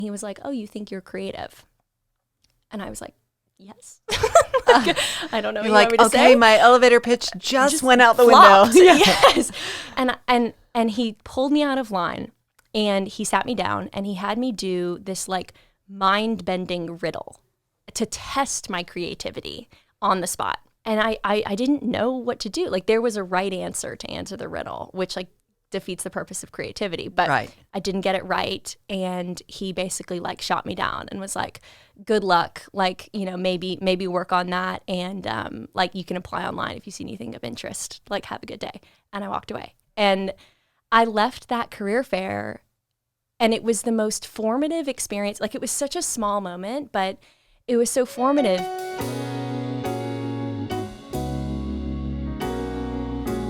He was like, "Oh, you think you're creative?" And I was like, "Yes." I don't know what you want me to say. Okay, my elevator pitch just went out the flopped. window. Yes. And he pulled me out of line and he sat me down and he had me do this like mind-bending riddle to test my creativity on the spot. And I didn't know what to do. Like there was a right answer to answer the riddle, which like defeats the purpose of creativity. But Right. I didn't get it right. And he basically like shot me down and was like, "Good luck. Like, you know, maybe work on that. And like you can apply online if you see anything of interest. Like have a good day." And I walked away. And I left that career fair and it was the most formative experience. Like it was such a small moment, but it was so formative.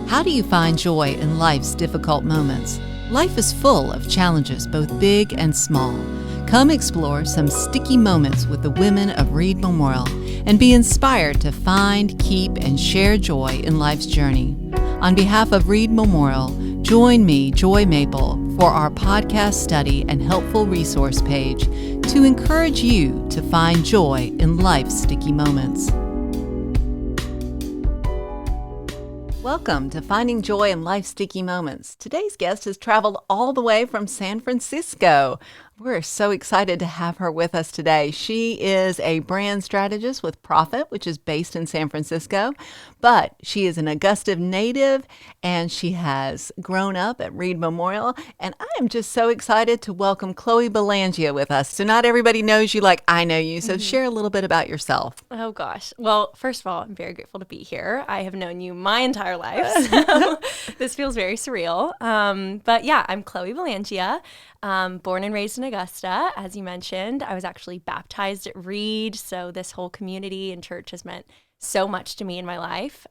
How do you find joy in life's difficult moments? Life is full of challenges, both big and small. Come explore some sticky moments with the women of Reed Memorial and be inspired to find, keep, and share joy in life's journey. On behalf of Reed Memorial, join me, Joy Maple, for our podcast study and helpful resource page to encourage you to find joy in life's sticky moments. Welcome to Finding Joy in Life's Sticky Moments. Today's guest has traveled all the way from San Francisco. We're so excited to have her with us today. She is a brand strategist with Profit, which is based in San Francisco, but she is an Augusta native and she has grown up at Reed Memorial. And I am just so excited to welcome Chloe Belangia with us. So not everybody knows you like I know you, so share a little bit about yourself. Oh gosh. Well, first of all, I'm very grateful to be here. I have known you my entire life, so this feels very surreal. But yeah, I'm Chloe Belangia, born and raised in Augusta. As you mentioned, I was actually baptized at Reed, so this whole community and church has meant so much to me in my life.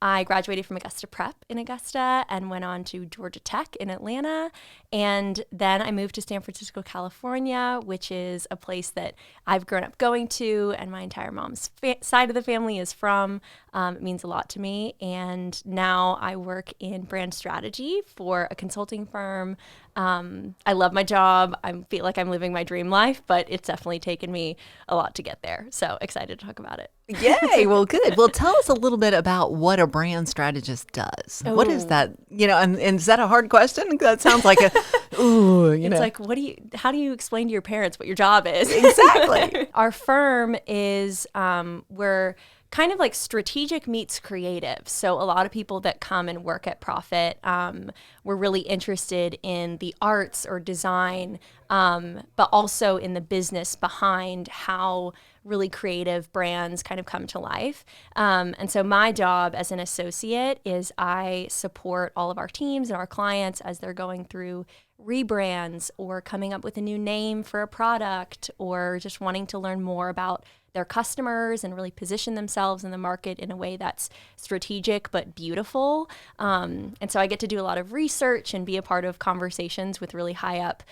I graduated from Augusta Prep in Augusta and went on to Georgia Tech in Atlanta. And then I moved to San Francisco, California, which is a place that I've grown up going to and my entire mom's side of the family is from. It means a lot to me. And now I work in brand strategy for a consulting firm. I love my job. I feel like I'm living my dream life, but it's definitely taken me a lot to get there. So excited to talk about it. Yay. Well, good. Well, tell us a little bit about what a brand strategist does. Oh. What is that? You know, and is that a hard question? That sounds like It's like, how do you explain to your parents what your job is? Exactly. Our firm is, we're kind of like strategic meets creative. So a lot of people that come and work at Profit, we're really interested in the arts or design, but also in the business behind how really creative brands kind of come to life. And so my job as an associate is I support all of our teams and our clients as they're going through rebrands or coming up with a new name for a product or just wanting to learn more about their customers and really position themselves in the market in a way that's strategic but beautiful. And so I get to do a lot of research and be a part of conversations with really high up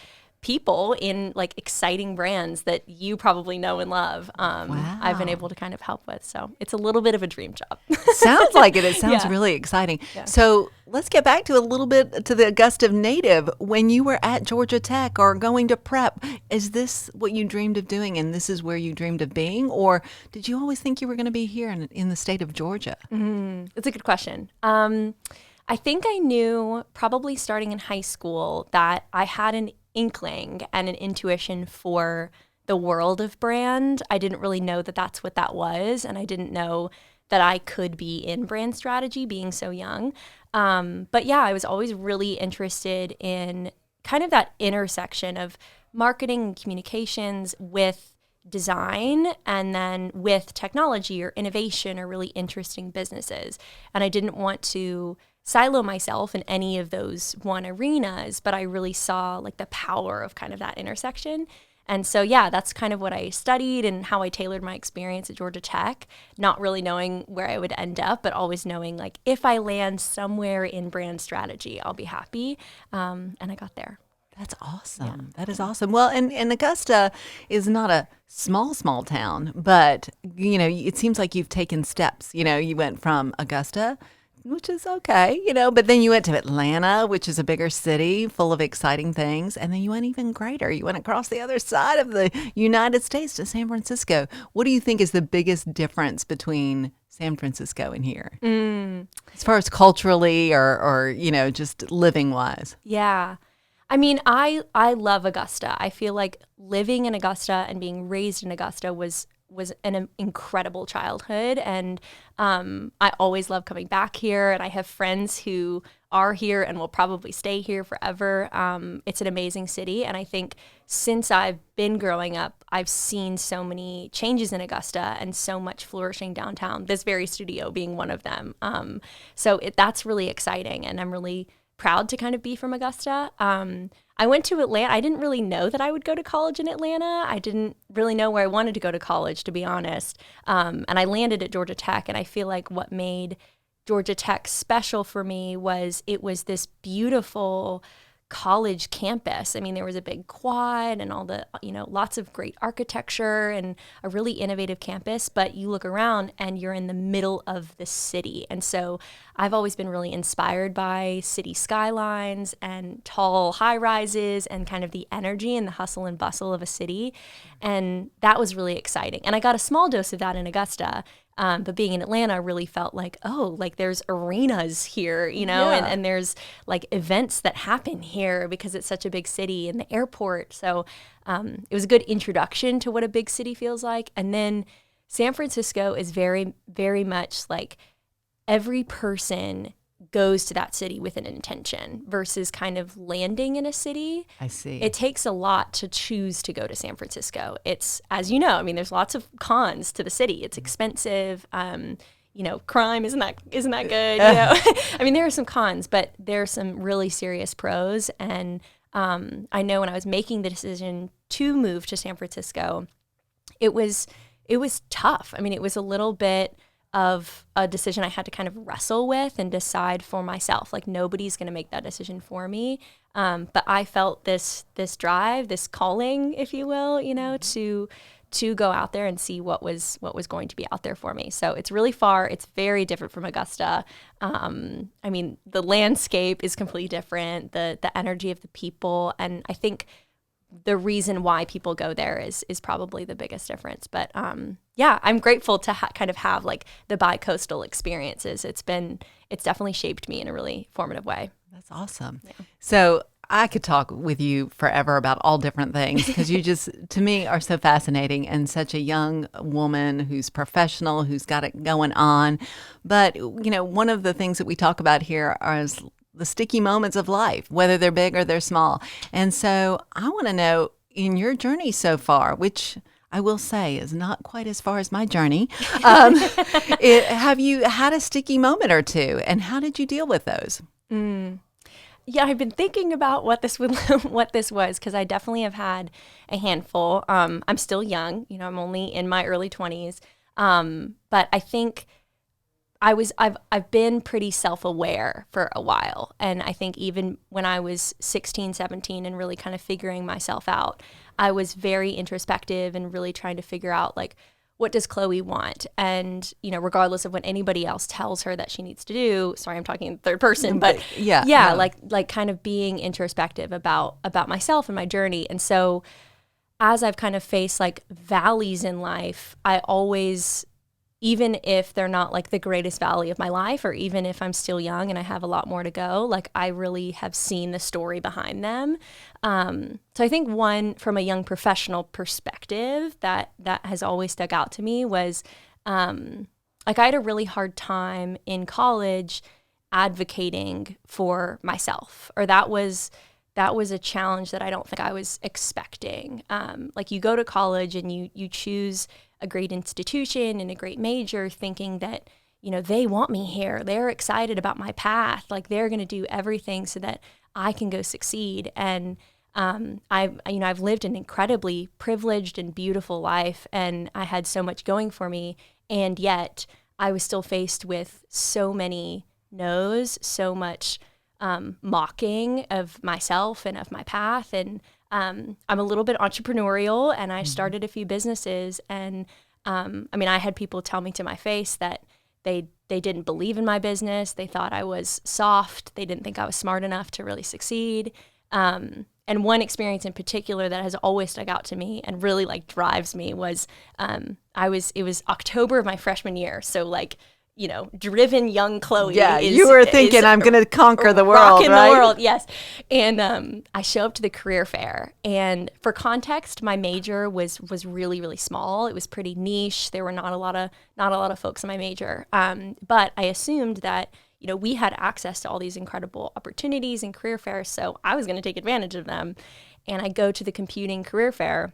people in like exciting brands that you probably know and love. Wow. I've been able to kind of help with. So it's a little bit of a dream job. Sounds like it. It sounds Yeah. really exciting. Yeah. So let's get back to a little bit to the Augusta native. When you were at Georgia Tech or going to prep, is this what you dreamed of doing and this is where you dreamed of being? Or did you always think you were going to be here in the state of Georgia? That's a good question. I think I knew probably starting in high school that I had an inkling and an intuition for the world of brand. I didn't really know that that's what that was, and I didn't know that I could be in brand strategy being so young. But yeah, I was always really interested in kind of that intersection of marketing and communications with design and then with technology or innovation or really interesting businesses. And I didn't want to silo myself in any of those one arenas, but I really saw like the power of kind of that intersection. And so, yeah, that's kind of what I studied and how I tailored my experience at Georgia Tech, not really knowing where I would end up, but always knowing like if I land somewhere in brand strategy, I'll be happy. And I got there. That's awesome. Yeah. That is awesome. Well, and Augusta is not a small town, but, you know, it seems like you've taken steps. You know, you went from Augusta which is okay, but then you went to Atlanta, which is a bigger city full of exciting things. And then you went even greater. You went across the other side of the United States to San Francisco. What do you think is the biggest difference between San Francisco and here? As far as culturally or just living wise? Yeah. I mean, I love Augusta. I feel like living in Augusta and being raised in Augusta was an incredible childhood, and I always love coming back here, and I have friends who are here and will probably stay here forever. It's an amazing city, and I think since I've been growing up, I've seen so many changes in Augusta and so much flourishing downtown, this very studio being one of them. So that's really exciting, and I'm really proud to kind of be from Augusta. I went to Atlanta. I didn't really know that I would go to college in Atlanta. I didn't really know where I wanted to go to college, to be honest. And I landed at Georgia Tech, and I feel like what made Georgia Tech special for me was it was this beautiful college campus. I mean, there was a big quad and all the, lots of great architecture and a really innovative campus, but you look around and you're in the middle of the city. And so I've always been really inspired by city skylines and tall high rises and kind of the energy and the hustle and bustle of a city. And that was really exciting. And I got a small dose of that in Augusta. But being in Atlanta really felt like, there's arenas here, Yeah. and there's like events that happen here because it's such a big city, and the airport. So it was a good introduction to what a big city feels like. And then San Francisco is very, very much like every person goes to that city with an intention versus kind of landing in a city. I see. It takes a lot to choose to go to San Francisco. It's, as you know, I mean, there's lots of cons to the city. It's expensive. Crime isn't that good. I mean, there are some cons, but there are some really serious pros. And I know when I was making the decision to move to San Francisco, it was tough. I mean, it was a little bit of a decision I had to kind of wrestle with and decide for myself. Like, nobody's going to make that decision for me. But I felt this drive, this calling, if you will, to go out there and see what was going to be out there for me. So it's really far. It's very different from Augusta. I mean, the landscape is completely different, the energy of the people. And I think the reason why people go there is probably the biggest difference. But I'm grateful to kind of have like the bi-coastal experiences. It's definitely shaped me in a really formative way. That's awesome. Yeah. So I could talk with you forever about all different things because you just, to me, are so fascinating and such a young woman who's professional, who's got it going on. But, one of the things that we talk about here is the sticky moments of life, whether they're big or they're small. And so I want to know, in your journey so far, which I will say is not quite as far as my journey, have you had a sticky moment or two, and how did you deal with those? Yeah, I've been thinking about what this was, because I definitely have had a handful. I'm still young, I'm only in my early 20s, but I think I've been pretty self-aware for a while. And I think even when I was 16, 17 and really kind of figuring myself out, I was very introspective and really trying to figure out, like, what does Chloe want? And, regardless of what anybody else tells her that she needs to do, sorry, I'm talking in third person, but like kind of being introspective about myself and my journey. And so as I've kind of faced like valleys in life, I always, even if they're not like the greatest valley of my life, or even if I'm still young and I have a lot more to go, like, I really have seen the story behind them. So I think one, from a young professional perspective, that has always stuck out to me was, like, I had a really hard time in college advocating for myself, or that was a challenge that I don't think I was expecting. Like, you go to college and you choose a great institution and a great major thinking that, they want me here. They're excited about my path. Like, they're going to do everything so that I can go succeed. And I've lived an incredibly privileged and beautiful life, and I had so much going for me. And yet I was still faced with so many no's, so much mocking of myself and of my path. And I'm a little bit entrepreneurial, and I started a few businesses. And I had people tell me to my face that They didn't believe in my business. They thought I was soft. They didn't think I was smart enough to really succeed. And one experience in particular that has always stuck out to me and really like drives me was it was October of my freshman year. So like, you know, driven young Chloe. Yeah, you were thinking I'm going to conquer the world, rocking right? the world, yes. And I show up to the career fair, and for context, my major was really, really small. It was pretty niche. There were not a lot of folks in my major. But I assumed that, you know, we had access to all these incredible opportunities and career fairs, so I was going to take advantage of them. And I go to the computing career fair,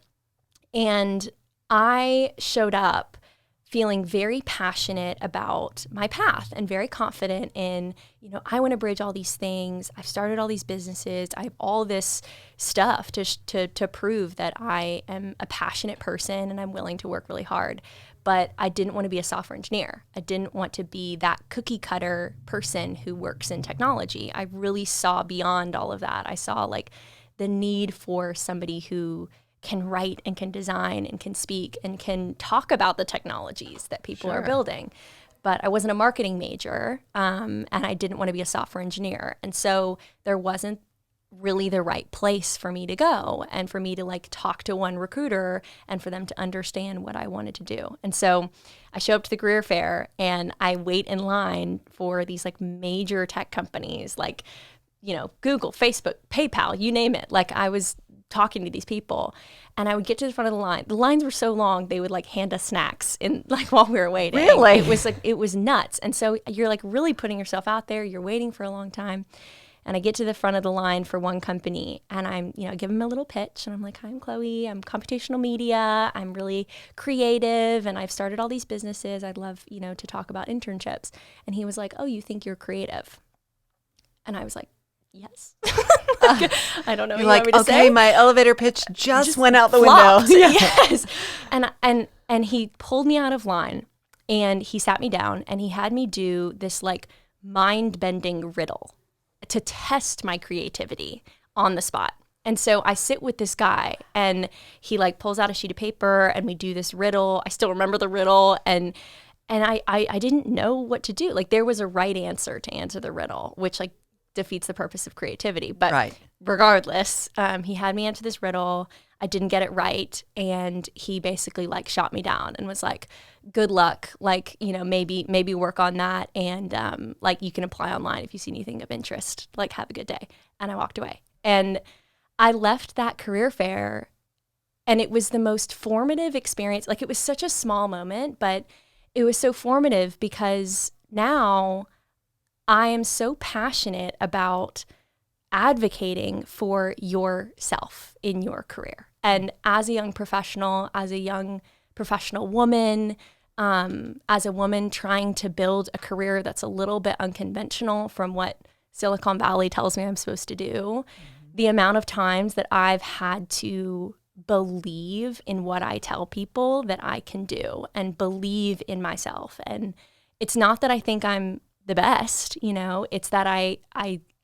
and I showed up feeling very passionate about my path and very confident in, you know, I want to bridge all these things. I've started all these businesses. I have all this stuff to prove that I am a passionate person and I'm willing to work really hard. But I didn't want to be a software engineer. I didn't want to be that cookie cutter person who works in technology. I really saw beyond all of that. I saw like the need for somebody who can write and can design and can speak and can talk about the technologies that people are building. But I wasn't a marketing major, and I didn't want to be a software engineer. And so there wasn't really the right place for me to go and for me to like talk to one recruiter and for them to understand what I wanted to do. And so I show up to the career fair and I wait in line for these like major tech companies like, you know, Google, Facebook, PayPal, you name it. Like I was talking to these people, and I would get to the front of the line. The lines were so long, they would like hand us snacks in like while we were waiting. Really? It was nuts. And so you're like really putting yourself out there. You're waiting for a long time. And I get to the front of the line for one company, and I'm, you know, give them a little pitch, and I'm like, hi, I'm Chloe. I'm computational media. I'm really creative, and I've started all these businesses. I'd love, you know, to talk about internships. And he was like, oh, you think you're creative? And I was like, yes. I don't know what you want me to say. Okay, my elevator pitch just went out the flopped. window. Yes. And he pulled me out of line, and he sat me down, and he had me do this like mind-bending riddle to test my creativity on the spot. And so I sit with this guy, and he like pulls out a sheet of paper, and we do this riddle. I still remember the riddle, and I didn't know what to do. Like there was a right answer to answer the riddle, which like defeats the purpose of creativity. But regardless, he had me answer this riddle. I didn't get it right. And he basically like shot me down and was like, good luck. Like, you know, maybe work on that. And like you can apply online if you see anything of interest. Like, have a good day. And I walked away. And I left that career fair, and it was the most formative experience. Like it was such a small moment, but it was so formative because now I am so passionate about advocating for yourself in your career. And as a young professional woman, as a woman trying to build a career that's a little bit unconventional from what Silicon Valley tells me I'm supposed to do, the amount of times that I've had to believe in what I tell people that I can do and believe in myself. And it's not that I think I'm the best, you know, it's that I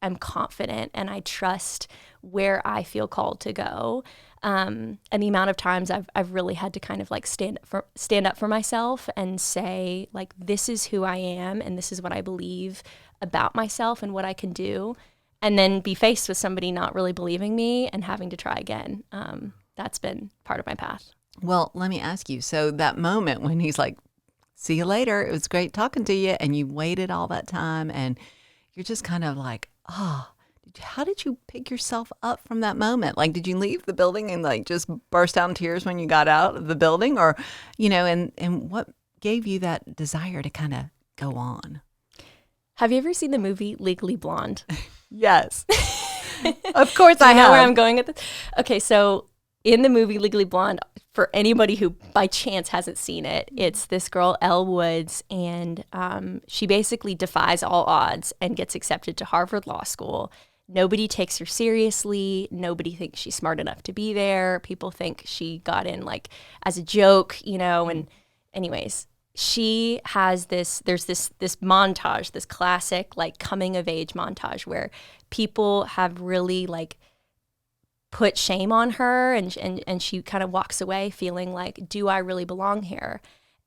am confident and I trust where I feel called to go. And the amount of times I've really had to kind of like stand up for myself and say like, this is who I am and this is what I believe about myself and what I can do. And then be faced with somebody not really believing me and having to try again. That's been part of my path. Well, let me ask you. So that moment when he's like, see you later. It was great talking to you. And you waited all that time and you're just kind of like, oh, how did you pick yourself up from that moment? Like, did you leave the building and like just burst out in tears when you got out of the building? Or, you know, and what gave you that desire to kind of go on? Have you ever seen the movie Legally Blonde? Yes. Of course I know have. Where I'm going with this? Okay, so in the movie Legally Blonde, for anybody who by chance hasn't seen it, it's this girl, Elle Woods, and she basically defies all odds and gets accepted to Harvard Law School. Nobody takes her seriously. Nobody thinks she's smart enough to be there. People think she got in like as a joke, you know, and anyways, she has there's this montage, this classic like coming of age montage where people have really like put shame on her and she kind of walks away feeling like, do I really belong here?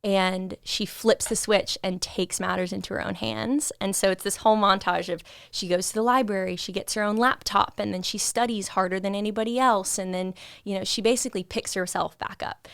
and she flips the switch and takes matters into her own hands. And so it's this whole montage of she goes to the library, she gets her own laptop, and then she studies harder than anybody else. And then, she basically picks herself back up.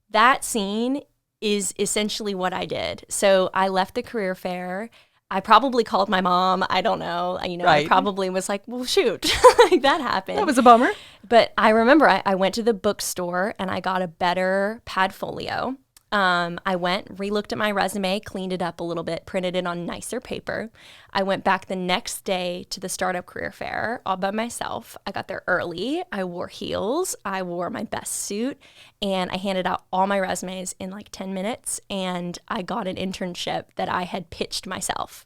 That scene is essentially what I did. So I left the career fair. I probably called my mom. I don't know. I probably was like, well, shoot, like that happened. That was a bummer. But I remember I went to the bookstore and I got a better Padfolio. I went, relooked at my resume, cleaned it up a little bit, printed it on nicer paper. I went back the next day to the startup career fair all by myself. I got there early. I wore heels. I wore my best suit, and I handed out all my resumes in like 10 minutes, and I got an internship that I had pitched myself.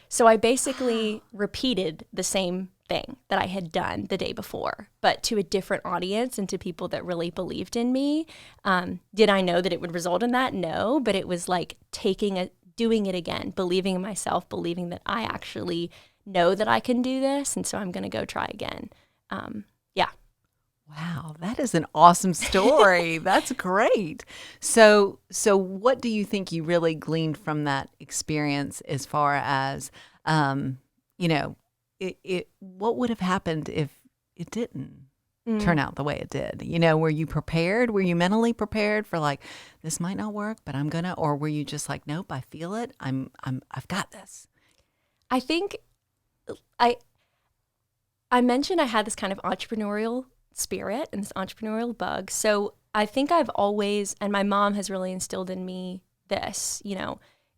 So I basically repeated the same thing that I had done the day before, but to a different audience and to people that really believed in me. Did I know that it would result in that? No, but it was like doing it again, believing in myself, believing that I actually know that I can do this, and so I'm going to go try again. Yeah. Wow, that is an awesome story. That's great. So what do you think you really gleaned from that experience as far as, what would have happened if it didn't turn out the way it did? Were you prepared? Were you mentally prepared for like, this might not work, but I'm gonna, or were you just like, nope, I feel it. I've got this. I think I mentioned I had this kind of entrepreneurial spirit and this entrepreneurial bug. So I think I've always, and my mom has really instilled in me this,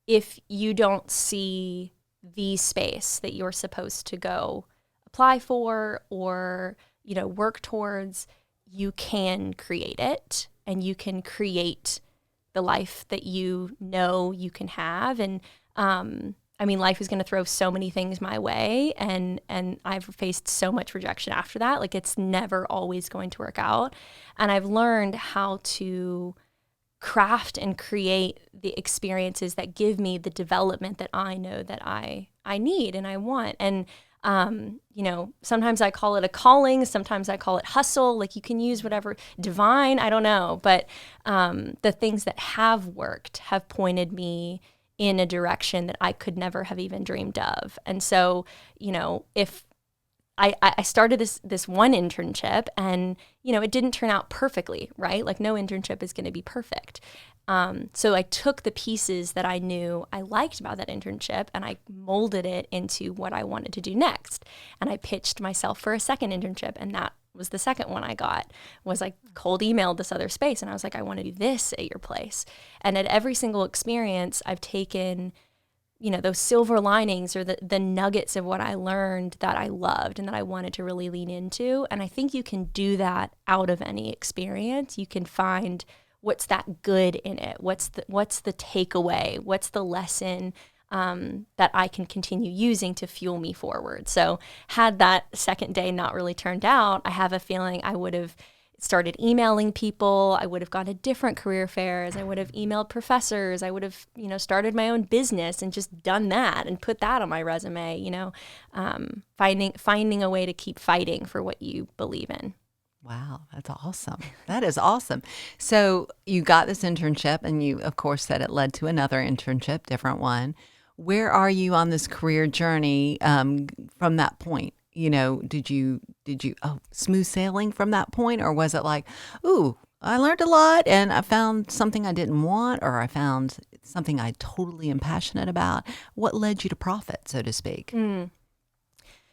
if you don't see the space that you're supposed to go apply for or, work towards, you can create it, and you can create the life that you know you can have. And life is going to throw so many things my way, and I've faced so much rejection after that. Like, it's never always going to work out. And I've learned how to craft and create the experiences that give me the development that I know that I need and I want. And, sometimes I call it a calling, sometimes I call it hustle. Like, you can use whatever, divine, I don't know. But the things that have worked have pointed me in a direction that I could never have even dreamed of. And so, if I started this one internship and, it didn't turn out perfectly, right? Like, no internship is going to be perfect. So I took the pieces that I knew I liked about that internship and I molded it into what I wanted to do next. And I pitched myself for a second internship, and that was the second one I got. Was I cold emailed this other space and I was like, I want to do this at your place. And at every single experience, I've taken, those silver linings or the nuggets of what I learned that I loved and that I wanted to really lean into. And I think you can do that out of any experience. You can find what's that good in it. What's the takeaway? What's the lesson that I can continue using to fuel me forward? So had that second day not really turned out, I have a feeling I would have started emailing people. I would have gone to different career fairs. I would have emailed professors. I would have, started my own business and just done that and put that on my resume, finding a way to keep fighting for what you believe in. Wow, that's awesome. That is awesome. So you got this internship, and you, of course, said it led to another internship, different one. Where are you on this career journey from that point? Did you smooth sailing from that point, or was it like, ooh, I learned a lot and I found something I didn't want, or I found something I totally am passionate about? What led you to profit, so to speak?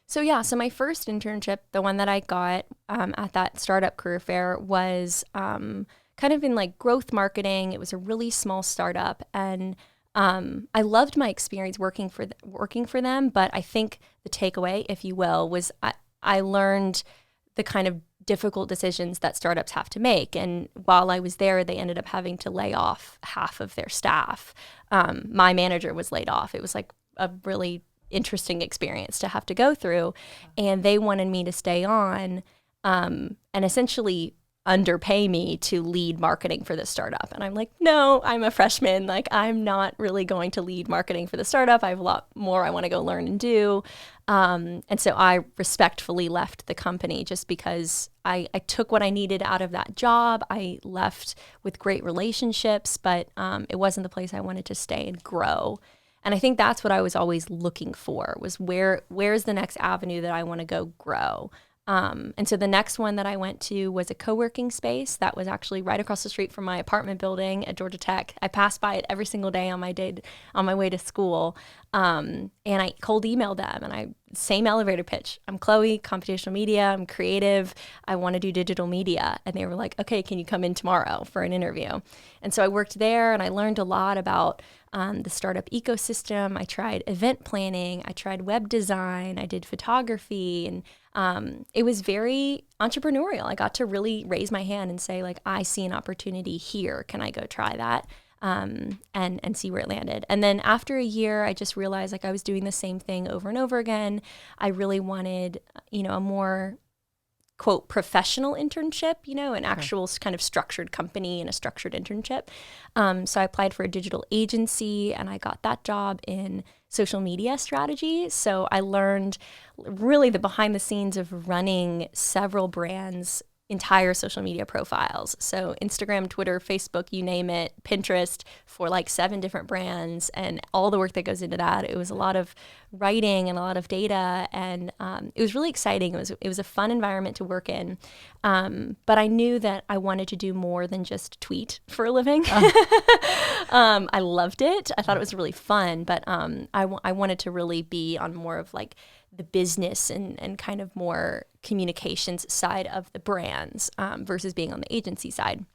So my first internship, the one that I got at that startup career fair, was kind of in like growth marketing. It was a really small startup, and I loved my experience working for them. But I think the takeaway, if you will, was I learned the kind of difficult decisions that startups have to make. And while I was there, they ended up having to lay off half of their staff. My manager was laid off. It was like a really interesting experience to have to go through, and they wanted me to stay on and essentially underpay me to lead marketing for this startup. And I'm like, no, I'm a freshman. Like, I'm not really going to lead marketing for the startup. I have a lot more I want to go learn and do. And so I respectfully left the company just because I took what I needed out of that job. I left with great relationships, but it wasn't the place I wanted to stay and grow. And I think that's what I was always looking for, was where's the next avenue that I want to go grow. And so the next one that I went to was a co-working space that was actually right across the street from my apartment building at Georgia Tech. I passed by it every single day on my way to school. And I cold emailed them, and same elevator pitch. I'm Chloe, computational media. I'm creative. I want to do digital media. And they were like, okay, can you come in tomorrow for an interview? And so I worked there, and I learned a lot about the startup ecosystem. I tried event planning. I tried web design. I did photography, and it was very entrepreneurial. I got to really raise my hand and say, like, I see an opportunity here. Can I go try that? And see where it landed. And then after a year, I just realized, like, I was doing the same thing over and over again. I really wanted, a more, quote, professional internship, an actual kind of structured company and a structured internship. So I applied for a digital agency, and I got that job in social media strategy. So I learned really the behind the scenes of running several brands' entire social media profiles. So Instagram, Twitter, Facebook, you name it, Pinterest, for like 7 different brands, and all the work that goes into that. It was a lot of writing and a lot of data, and it was really exciting. It was a fun environment to work in. But I knew that I wanted to do more than just tweet for a living. I loved it. I thought it was really fun, but I wanted to really be on more of like the business and kind of more communications side of the brands versus being on the agency side.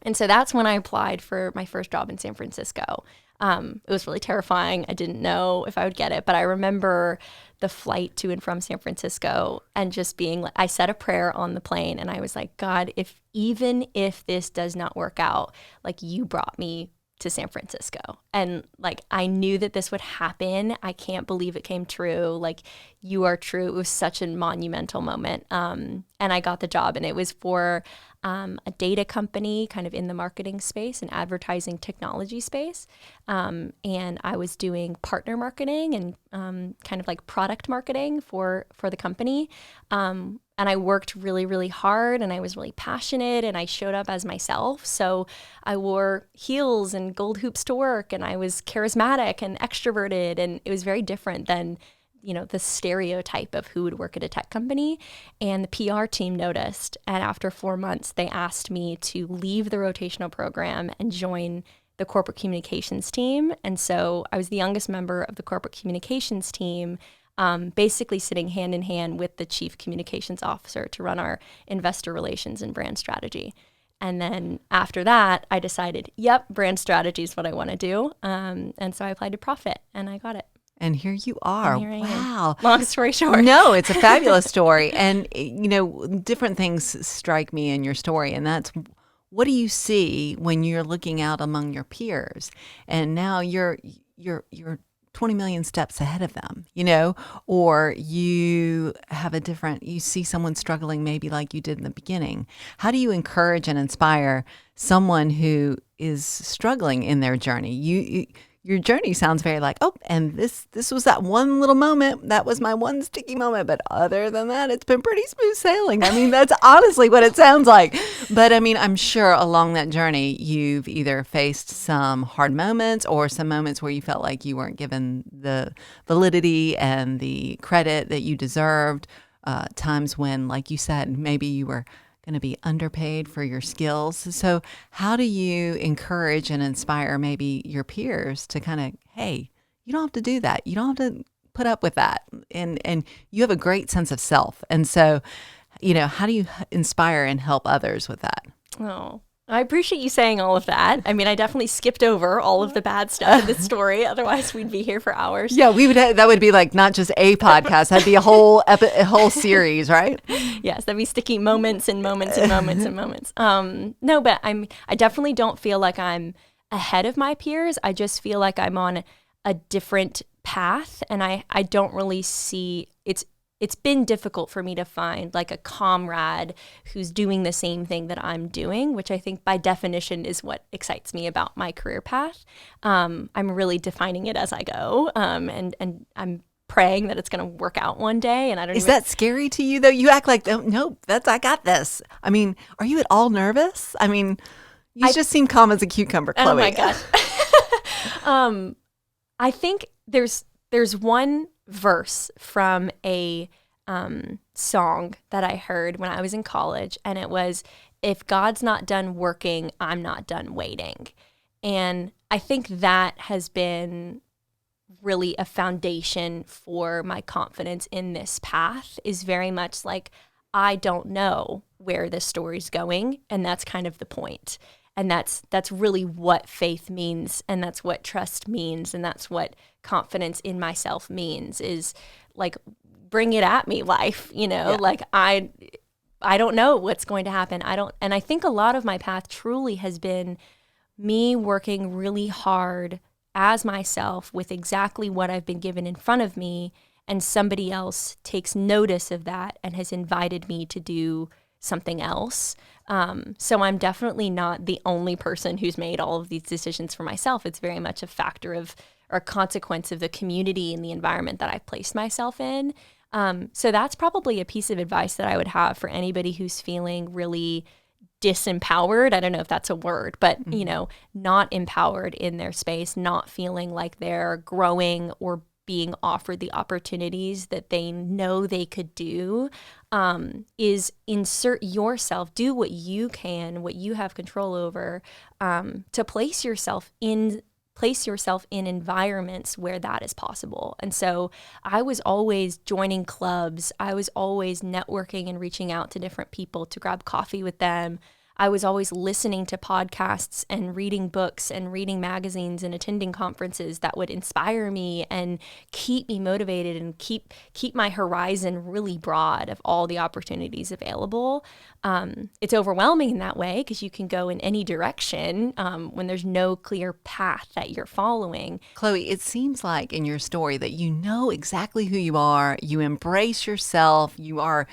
And so that's when I applied for my first job in San Francisco. It was really terrifying. I didn't know if I would get it, but I remember the flight to and from San Francisco and just being like, I said a prayer on the plane, and I was like, God, even if this does not work out, like, you brought me to San Francisco. And like, I knew that this would happen. I can't believe it came true. Like, you are true. It was such a monumental moment. And I got the job, and it was for a data company kind of in the marketing space and advertising technology space. And I was doing partner marketing and kind of like product marketing for the company. And I worked really, really hard, and I was really passionate, and I showed up as myself. So I wore heels and gold hoops to work, and I was charismatic and extroverted, and it was very different than, the stereotype of who would work at a tech company. And the PR team noticed, and after 4 months, they asked me to leave the rotational program and join the corporate communications team. And so I was the youngest member of the corporate communications team, basically sitting hand in hand with the chief communications officer to run our investor relations and brand strategy. And then after that, I decided, yep, brand strategy is what I want to do. And so I applied to Profit, and I got it. And here you are. Here Wow. Long story short. No, it's a fabulous story. And, different things strike me in your story. And that's, what do you see when you're looking out among your peers? And now you're 20 million steps ahead of them, or you see someone struggling maybe like you did in the beginning. How do you encourage and inspire someone who is struggling in their journey? Your journey sounds very like, oh, and this was that one little moment. That was my one sticky moment. But other than that, it's been pretty smooth sailing. I mean, that's honestly what it sounds like. But I mean, I'm sure along that journey, you've either faced some hard moments or some moments where you felt like you weren't given the validity and the credit that you deserved. Times when, like you said, maybe you were going to be underpaid for your skills. So how do you encourage and inspire maybe your peers to kind of, hey, you don't have to do that. You don't have to put up with that. And you have a great sense of self. And so, how do you inspire and help others with that? Oh, I appreciate you saying all of that. I mean, I definitely skipped over all of the bad stuff in this story. Otherwise, we'd be here for hours. Yeah, that would be like not just a podcast. That'd be a whole series, right? Yes, that'd be sticky moments and moments and moments and moments. No, but I definitely don't feel like I'm ahead of my peers. I just feel like I'm on a different path, and I don't really see it's been difficult for me to find like a comrade who's doing the same thing that I'm doing, which I think by definition is what excites me about my career path. I'm really defining it as I go, and I'm praying that it's going to work out one day. And I don't. Is that scary to you though? You act like, oh, no, I got this. I mean, are you at all nervous? I mean, you just seem calm as a cucumber, Chloe. Oh my gosh. I think there's one verse from a song that I heard when I was in college, and it was, "If God's not done working, I'm not done waiting." And I think that has been really a foundation for my confidence in this path, is very much like, I don't know where this story's going, and that's kind of the point. And that's really what faith means, and that's what trust means, and that's what confidence in myself means, is like, bring it at me, life, like I don't know what's going to happen. And I think a lot of my path truly has been me working really hard as myself with exactly what I've been given in front of me, and somebody else takes notice of that and has invited me to do something else. So I'm definitely not the only person who's made all of these decisions for myself. It's very much a factor of, or a consequence of, the community and the environment that I've placed myself in. So that's probably a piece of advice that I would have for anybody who's feeling really disempowered. I don't know if that's a word, but, not empowered in their space, not feeling like they're growing or being offered the opportunities that they know they could do, is insert yourself, do what you can, what you have control over, to place yourself in environments where that is possible. And so I was always joining clubs. I was always networking and reaching out to different people to grab coffee with them. I was always listening to podcasts and reading books and reading magazines and attending conferences that would inspire me and keep me motivated and keep my horizon really broad of all the opportunities available. It's overwhelming in that way because you can go in any direction when there's no clear path that you're following. Chloe, it seems like in your story that you know exactly who you are. You embrace yourself. You are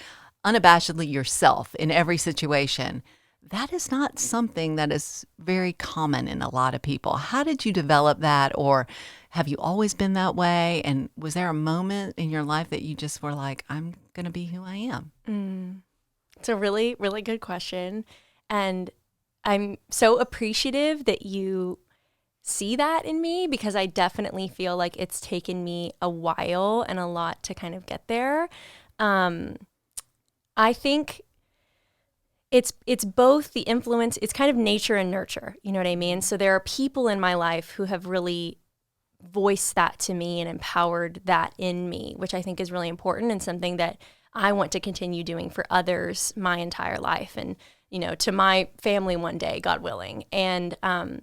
unabashedly yourself in every situation. That is not something that is very common in a lot of people. How did you develop that, or have you always been that way? And was there a moment in your life that you just were like, I'm going to be who I am? It's a really, really good question. And I'm so appreciative that you see that in me, because I definitely feel like it's taken me a while and a lot to kind of get there. I think it's both the influence, it's kind of nature and nurture, you know what I mean? So there are people in my life who have really voiced that to me and empowered that in me, which I think is really important and something that I want to continue doing for others my entire life, and, to my family one day, God willing. And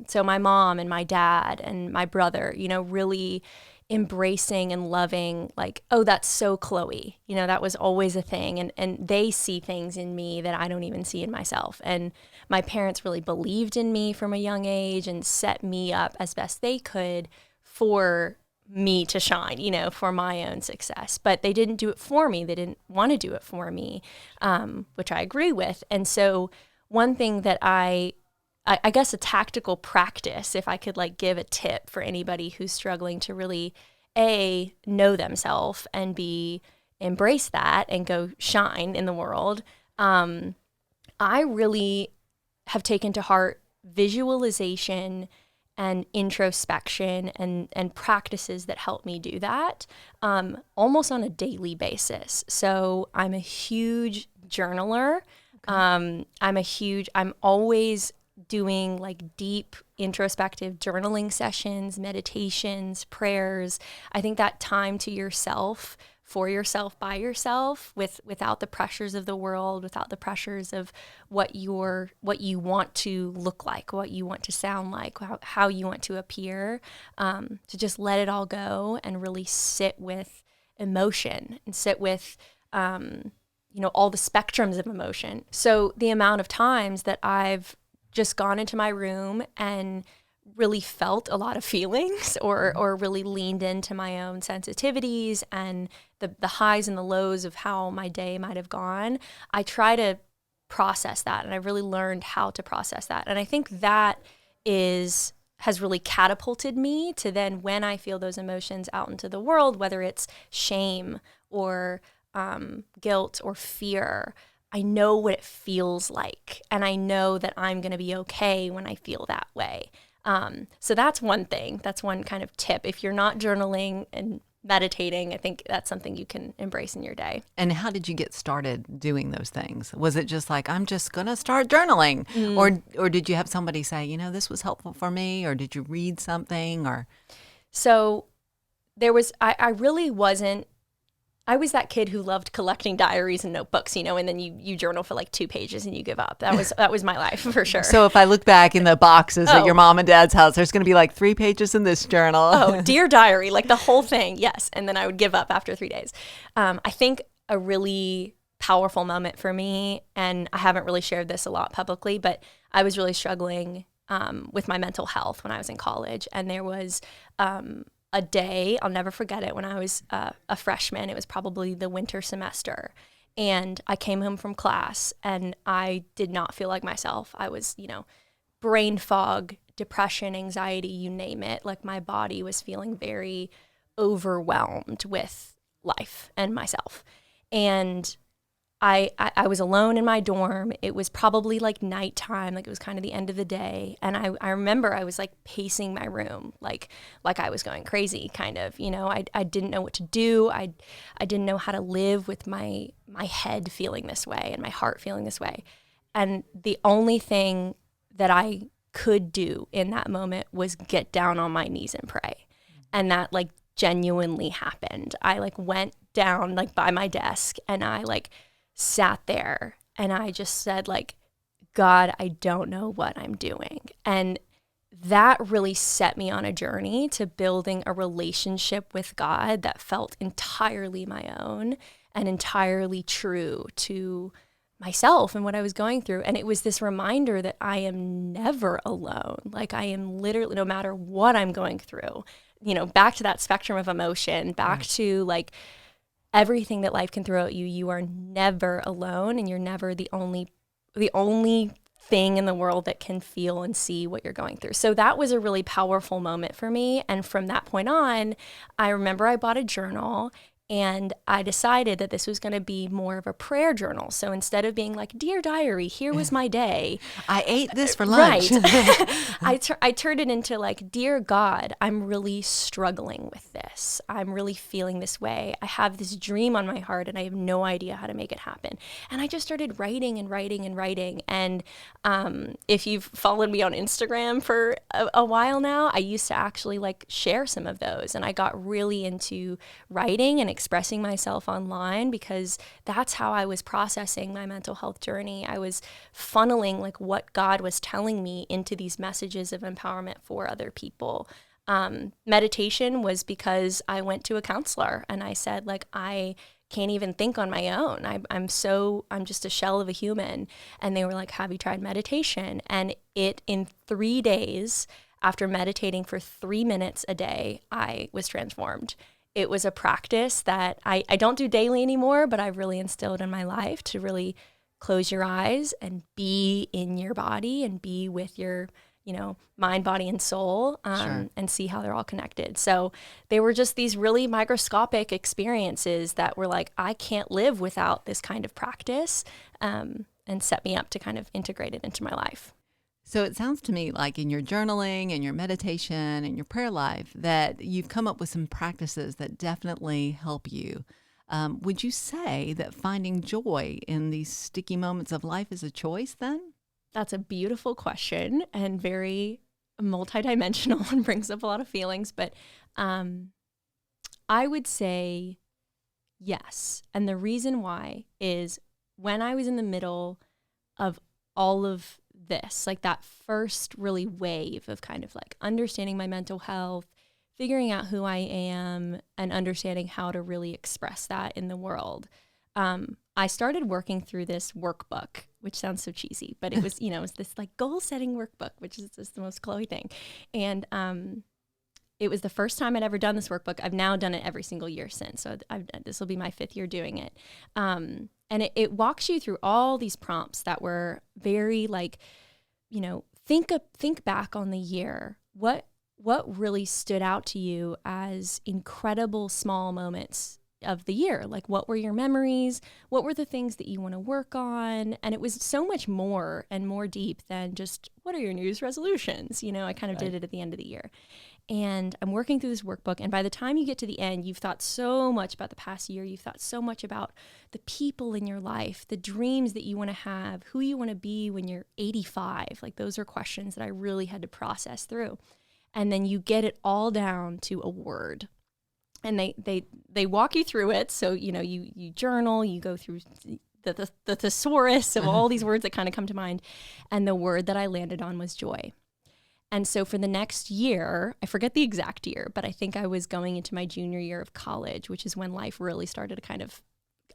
so my mom and my dad and my brother, really embracing and loving, like, oh, that's so Chloe, that was always a thing. And they see things in me that I don't even see in myself. And my parents really believed in me from a young age and set me up as best they could for me to shine, for my own success. But they didn't do it for me. They didn't want to do it for me, which I agree with. And so one thing that I guess a tactical practice, if I could give a tip for anybody who's struggling to really, A, know themselves, and B, embrace that and go shine in the world. I really have taken to heart visualization and introspection and practices that help me do that almost on a daily basis. So I'm a huge journaler. Okay. I'm always doing deep introspective journaling sessions, meditations, prayers. I think that time to yourself, for yourself, by yourself, without the pressures of the world, without the pressures of what you want to look like, what you want to sound like, how you want to appear, to just let it all go and really sit with emotion and sit with all the spectrums of emotion. So the amount of times that I've just gone into my room and really felt a lot of feelings or really leaned into my own sensitivities and the highs and the lows of how my day might have gone, I try to process that. And I really learned how to process that. And I think that has really catapulted me to then when I feel those emotions out into the world, whether it's shame or guilt or fear, I know what it feels like. And I know that I'm going to be okay when I feel that way. So that's one thing. That's one kind of tip. If you're not journaling and meditating, I think that's something you can embrace in your day. And how did you get started doing those things? Was it just like, I'm just going to start journaling? Or did you have somebody say, this was helpful for me? Or did you read something? Or So I really wasn't, I was that kid who loved collecting diaries and notebooks, and then you journal for like 2 pages and you give up. That was my life for sure. So if I look back in the boxes at your mom and dad's house, there's going to be like 3 pages in this journal. Oh, dear diary, like the whole thing. Yes. And then I would give up after 3 days. I think a really powerful moment for me, and I haven't really shared this a lot publicly, but I was really struggling with my mental health when I was in college. And there was a day, I'll never forget it, when I was a freshman. It was probably the winter semester. And I came home from class and I did not feel like myself. I was, brain fog, depression, anxiety, you name it. Like my body was feeling very overwhelmed with life and myself. And I was alone in my dorm. It was probably like nighttime, like it was kind of the end of the day. And I remember I was like pacing my room, like I was going crazy kind of, I didn't know what to do. I didn't know how to live with my head feeling this way and my heart feeling this way. And the only thing that I could do in that moment was get down on my knees and pray. And that like genuinely happened. I like went down like by my desk and I like sat there and I just said like, God, I don't know what I'm doing. And that really set me on a journey to building a relationship with God that felt entirely my own and entirely true to myself and what I was going through. And it was this reminder that I am never alone. Like I am literally, no matter what I'm going through, back to that spectrum of emotion, back to like everything that life can throw at you, you are never alone and you're never the only thing in the world that can feel and see what you're going through. So that was a really powerful moment for me. And from that point on, I remember I bought a journal and I decided that this was going to be more of a prayer journal. So instead of being like, dear diary, here was my day. I ate this for lunch. Right. I turned it into like, dear God, I'm really struggling with this. I'm really feeling this way. I have this dream on my heart and I have no idea how to make it happen. And I just started writing and writing and writing. And if you've followed me on Instagram for a while now, I used to actually like share some of those. And I got really into writing and expressing myself online because that's how I was processing my mental health journey. I was funneling like what God was telling me into these messages of empowerment for other people. Meditation was because I went to a counselor and I said like, I can't even think on my own. I'm just a shell of a human. And they were like, have you tried meditation? And in 3 days, after meditating for 3 minutes a day, I was transformed. It was a practice that I don't do daily anymore, but I've really instilled in my life to really close your eyes and be in your body and be with your, mind, body, and soul, and see how they're all connected. So they were just these really microscopic experiences that were like, I can't live without this kind of practice, and set me up to kind of integrate it into my life. So it sounds to me like in your journaling and your meditation and your prayer life that you've come up with some practices that definitely help you. Would you say that finding joy in these sticky moments of life is a choice then? That's a beautiful question and very multidimensional and brings up a lot of feelings. But I would say yes. And the reason why is when I was in the middle of all of this, like that first really wave of kind of like understanding my mental health, figuring out who I am and understanding how to really express that in the world. I started working through this workbook, which sounds so cheesy, but it was, it was this like goal setting workbook, which is just the most Chloe thing. And it was the first time I'd ever done this workbook. I've now done it every single year since. So this will be my 5th year doing it. And it walks you through all these prompts that were very like, think back on the year. What really stood out to you as incredible small moments of the year? Like, what were your memories? What were the things that you want to work on? And it was so much more and more deep than just, what are your New Year's resolutions? I kind of did it at the end of the year. And I'm working through this workbook. And by the time you get to the end, you've thought so much about the past year. You've thought so much about the people in your life, the dreams that you want to have, who you want to be when you're 85. Like, those are questions that I really had to process through. And then you get it all down to a word. And they walk you through it. So, you journal, you go through the thesaurus of all these words that kind of come to mind. And the word that I landed on was joy. And so for the next year, I forget the exact year, but I think I was going into my junior year of college, which is when life really started to kind of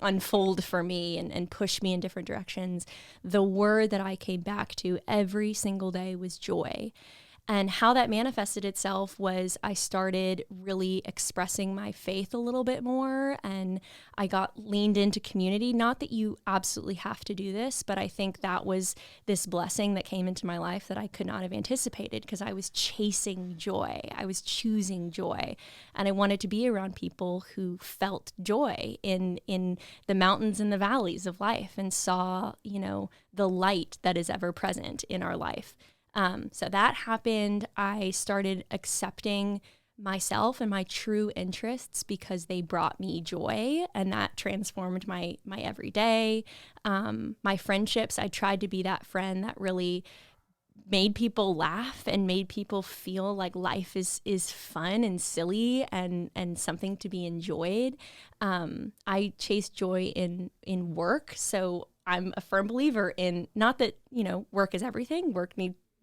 unfold for me and push me in different directions. The word that I came back to every single day was joy. And how that manifested itself was I started really expressing my faith a little bit more, and I got leaned into community. Not that you absolutely have to do this, but I think that was this blessing that came into my life that I could not have anticipated, because I was chasing joy. I was choosing joy. And I wanted to be around people who felt joy in the mountains and the valleys of life, and saw, the light that is ever present in our life. So that happened. I started accepting myself and my true interests because they brought me joy, and that transformed my everyday. My friendships, I tried to be that friend that really made people laugh and made people feel like life is fun and silly and something to be enjoyed. I chase joy in work. So I'm a firm believer in, not that, work is everything. Work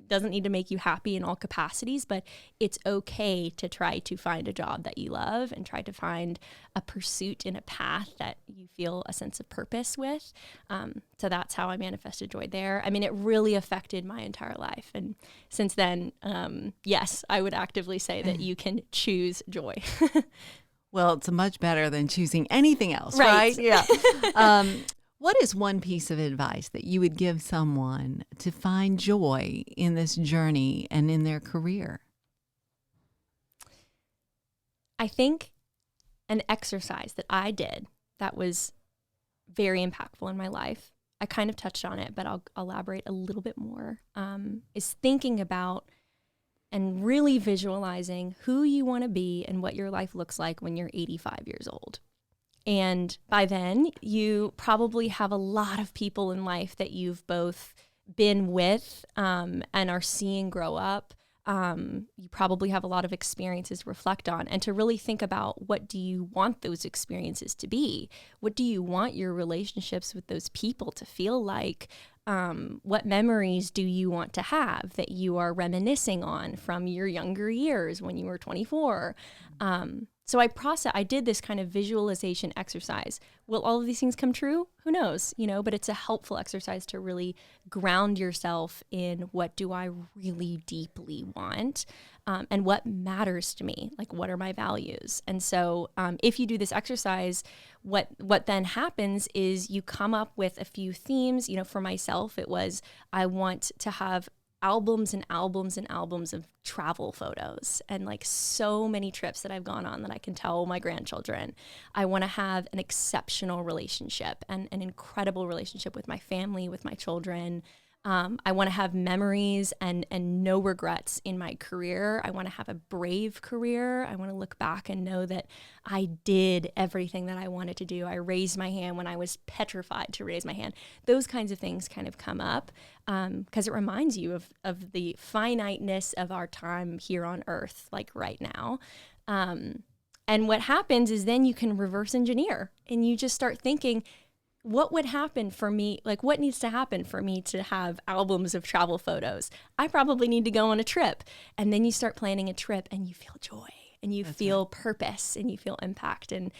doesn't need to make you happy in all capacities, but it's okay to try to find a job that you love and try to find a pursuit in a path that you feel a sense of purpose with. So that's how I manifested joy there. I mean, it really affected my entire life. And since then, yes, I would actively say that you can choose joy. Well, it's much better than choosing anything else, right? Yeah. What is one piece of advice that you would give someone to find joy in this journey and in their career? I think an exercise that I did that was very impactful in my life, I kind of touched on it, but I'll elaborate a little bit more, is thinking about and really visualizing who you want to be and what your life looks like when you're 85 years old. And by then, you probably have a lot of people in life that you've both been with and are seeing grow up. You probably have a lot of experiences to reflect on, and to really think about, what do you want those experiences to be? What do you want your relationships with those people to feel like? What memories do you want to have that you are reminiscing on from your younger years when you were 24? So I did this kind of visualization exercise. Will all of these things come true? Who knows, but it's a helpful exercise to really ground yourself in, what do I really deeply want? And what matters to me? Like, what are my values? And so if you do this exercise, what then happens is you come up with a few themes. For myself, it was, I want to have albums and albums and albums of travel photos, and like so many trips that I've gone on that I can tell my grandchildren. I want to have an exceptional relationship and an incredible relationship with my family, with my children. I want to have memories and no regrets in my career. I want to have a brave career. I want to look back and know that I did everything that I wanted to do. I raised my hand when I was petrified to raise my hand. Those kinds of things kind of come up because it reminds you of the finiteness of our time here on earth, like right now. And what happens is then you can reverse engineer, and you just start thinking, what would happen for me? Like, what needs to happen for me to have albums of travel photos? I probably need to go on a trip. And then you start planning a trip, and you feel joy, and you feel purpose, and you feel impact. And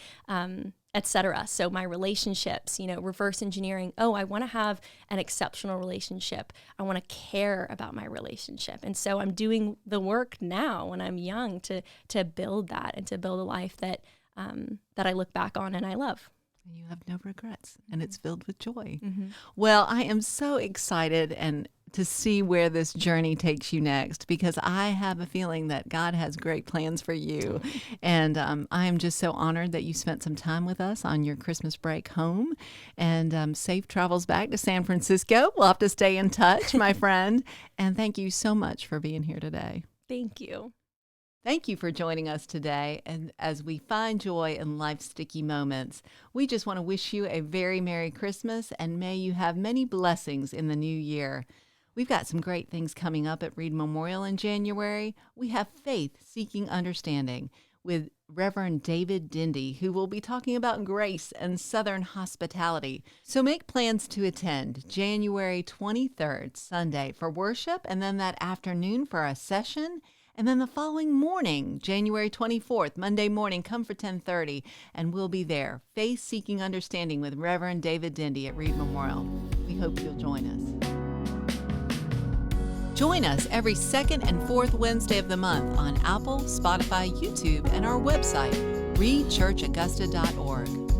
etc. So my relationships, reverse engineering. Oh, I want to have an exceptional relationship. I want to care about my relationship. And so I'm doing the work now when I'm young to build that and to build a life that I look back on and I love. And you have no regrets, and it's filled with joy. Mm-hmm. Well, I am so excited and to see where this journey takes you next, because I have a feeling that God has great plans for you. And I am just so honored that you spent some time with us on your Christmas break home, and safe travels back to San Francisco. We'll have to stay in touch, my friend. And thank you so much for being here today. Thank you. Thank you for joining us today. And as we find joy in life's sticky moments, we just want to wish you a very Merry Christmas, and may you have many blessings in the new year. We've got some great things coming up at Reed Memorial in January. We have Faith Seeking Understanding with Reverend David Dindy, who will be talking about grace and Southern hospitality. So make plans to attend January 23rd, Sunday, for worship, and then that afternoon for a session. And then the following morning, January 24th, Monday morning, come for 10:30, and we'll be there. Faith Seeking Understanding with Reverend David Dindy at Reed Memorial. We hope you'll join us. Join us every second and fourth Wednesday of the month on Apple, Spotify, YouTube, and our website, reedchurchaugusta.org.